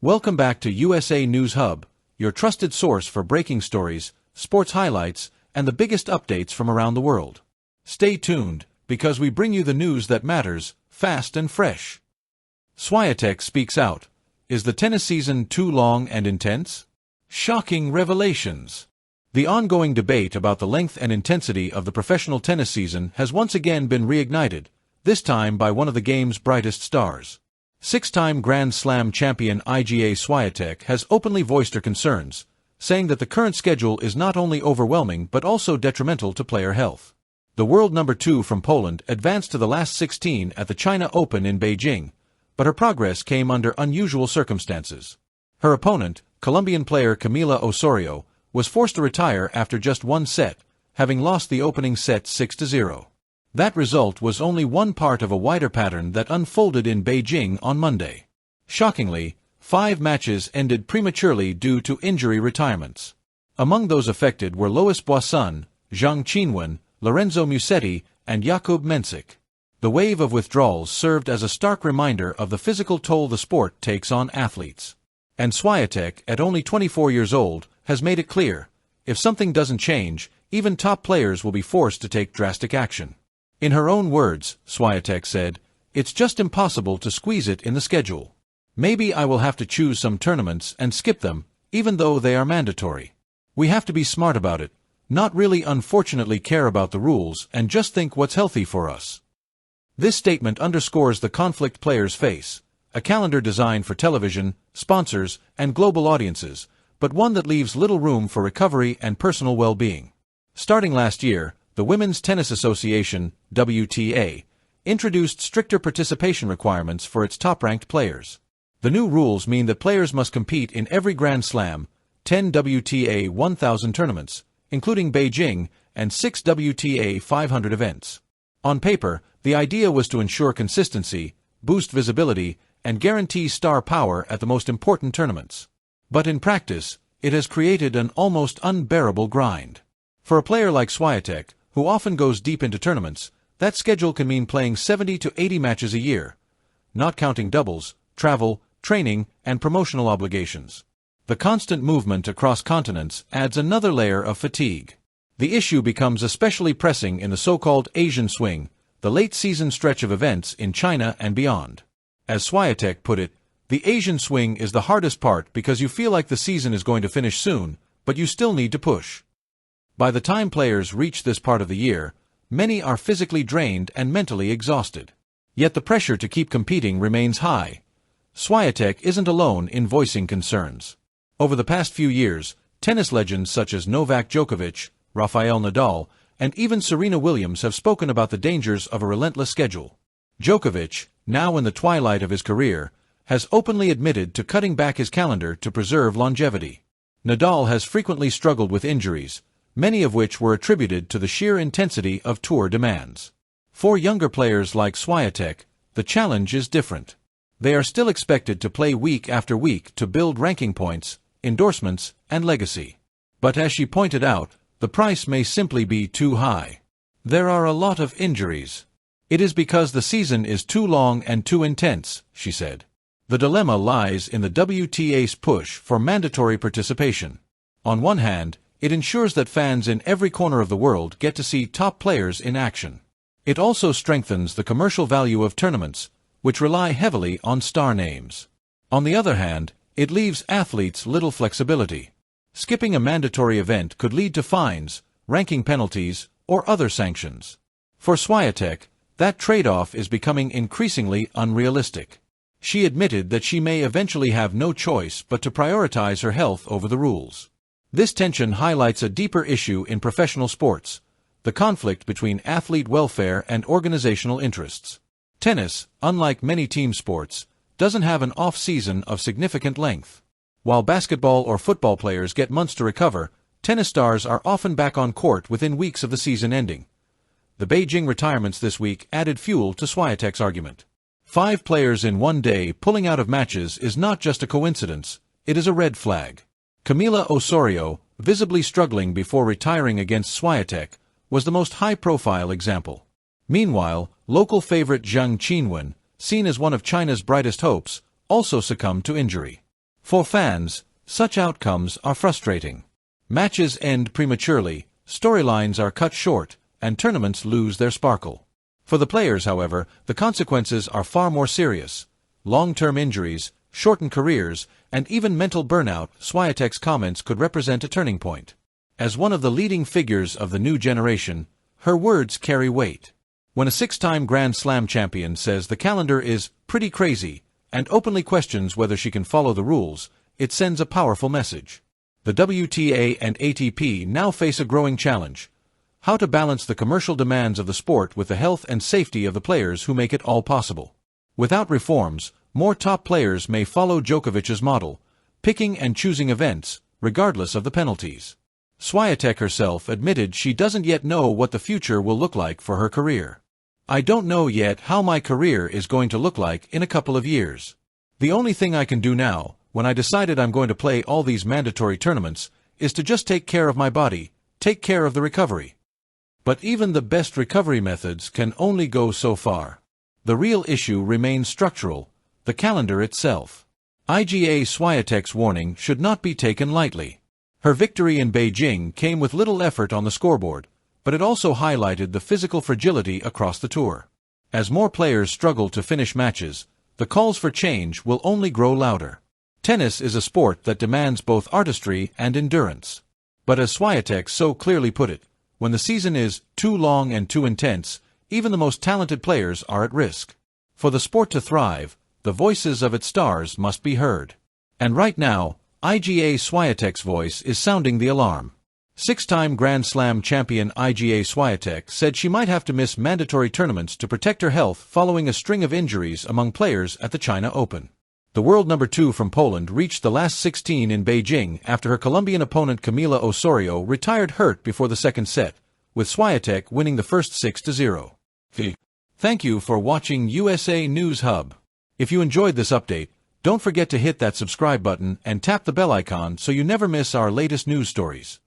Welcome back to USA News Hub, your trusted source for breaking stories, sports highlights, and the biggest updates from around the world. Stay tuned, because we bring you the news that matters, fast and fresh. Swiatek speaks out. Is the tennis season too long and intense? Shocking revelations. The ongoing debate about the length and intensity of the professional tennis season has once again been reignited, this time by one of the game's brightest stars. Six-time Grand Slam champion Iga Swiatek has openly voiced her concerns, saying that the current schedule is not only overwhelming but also detrimental to player health. The world number 2 from Poland advanced to the last 16 at the China Open in Beijing, but her progress came under unusual circumstances. Her opponent, Colombian player Camila Osorio, was forced to retire after just one set, having lost the opening set 6-0. That result was only one part of a wider pattern that unfolded in Beijing on Monday. Shockingly, 5 matches ended prematurely due to injury retirements. Among those affected were Lois Boisson, Zhang Qinwen, Lorenzo Musetti, and Jakub Mensik. The wave of withdrawals served as a stark reminder of the physical toll the sport takes on athletes. And Swiatek, at only 24 years old, has made it clear, if something doesn't change, even top players will be forced to take drastic action. In her own words, Swiatek said, "It's just impossible to squeeze it in the schedule. Maybe I will have to choose some tournaments and skip them, even though they are mandatory. We have to be smart about it, not really unfortunately care about the rules and just think what's healthy for us." This statement underscores the conflict players face, a calendar designed for television, sponsors, and global audiences, but one that leaves little room for recovery and personal well-being. Starting last year, the Women's Tennis Association, WTA, introduced stricter participation requirements for its top-ranked players. The new rules mean that players must compete in every Grand Slam, 10 WTA 1000 tournaments, including Beijing, and 6 WTA 500 events. On paper, the idea was to ensure consistency, boost visibility, and guarantee star power at the most important tournaments. But in practice, it has created an almost unbearable grind. For a player like Swiatek, who often goes deep into tournaments, that schedule can mean playing 70 to 80 matches a year, not counting doubles, travel, training, and promotional obligations. The constant movement across continents adds another layer of fatigue. The issue becomes especially pressing in the so-called Asian swing, the late-season stretch of events in China and beyond. As Swiatek put it, the Asian swing is the hardest part because you feel like the season is going to finish soon, but you still need to push. By the time players reach this part of the year, many are physically drained and mentally exhausted. Yet the pressure to keep competing remains high. Swiatek isn't alone in voicing concerns. Over the past few years, tennis legends such as Novak Djokovic, Rafael Nadal, and even Serena Williams have spoken about the dangers of a relentless schedule. Djokovic, now in the twilight of his career, has openly admitted to cutting back his calendar to preserve longevity. Nadal has frequently struggled with injuries, many of which were attributed to the sheer intensity of tour demands. For younger players like Swiatek, the challenge is different. They are still expected to play week after week to build ranking points, endorsements, and legacy. But as she pointed out, the price may simply be too high. There are a lot of injuries. It is because the season is too long and too intense, she said. The dilemma lies in the WTA's push for mandatory participation. On one hand, it ensures that fans in every corner of the world get to see top players in action. It also strengthens the commercial value of tournaments, which rely heavily on star names. On the other hand, it leaves athletes little flexibility. Skipping a mandatory event could lead to fines, ranking penalties, or other sanctions. For Swiatek, that trade-off is becoming increasingly unrealistic. She admitted that she may eventually have no choice but to prioritize her health over the rules. This tension highlights a deeper issue in professional sports, the conflict between athlete welfare and organizational interests. Tennis, unlike many team sports, doesn't have an off-season of significant length. While basketball or football players get months to recover, tennis stars are often back on court within weeks of the season ending. The Beijing retirements this week added fuel to Swiatek's argument. 5 players in one day pulling out of matches is not just a coincidence, it is a red flag. Camila Osorio, visibly struggling before retiring against Swiatek, was the most high-profile example. Meanwhile, local favorite Zhang Qinwen, seen as one of China's brightest hopes, also succumbed to injury. For fans, such outcomes are frustrating. Matches end prematurely, storylines are cut short, and tournaments lose their sparkle. For the players, however, the consequences are far more serious. Long-term injuries, shortened careers, and even mental burnout. Swiatek's comments could represent a turning point. As one of the leading figures of the new generation, her words carry weight. When a six-time Grand Slam champion says the calendar is pretty crazy and openly questions whether she can follow the rules, it sends a powerful message. The WTA and ATP now face a growing challenge: how to balance the commercial demands of the sport with the health and safety of the players who make it all possible. Without reforms, more top players may follow Djokovic's model, picking and choosing events, regardless of the penalties. Swiatek herself admitted she doesn't yet know what the future will look like for her career. "I don't know yet how my career is going to look like in a couple of years. The only thing I can do now, when I decided I'm going to play all these mandatory tournaments, is to just take care of my body, take care of the recovery." But even the best recovery methods can only go so far. The real issue remains structural: the calendar itself. Iga Swiatek's warning should not be taken lightly. Her victory in Beijing came with little effort on the scoreboard, but it also highlighted the physical fragility across the tour. As more players struggle to finish matches, the calls for change will only grow louder. Tennis is a sport that demands both artistry and endurance. But as Swiatek so clearly put it, when the season is too long and too intense, even the most talented players are at risk. For the sport to thrive, the voices of its stars must be heard. And right now, Iga Swiatek's voice is sounding the alarm. Six-time Grand Slam champion Iga Swiatek said she might have to miss mandatory tournaments to protect her health following a string of injuries among players at the China Open. The world number 2 from Poland reached the last 16 in Beijing after her Colombian opponent Camila Osorio retired hurt before the second set, with Swiatek winning the first 6-0. Thank you for watching USA News Hub. If you enjoyed this update, don't forget to hit that subscribe button and tap the bell icon so you never miss our latest news stories.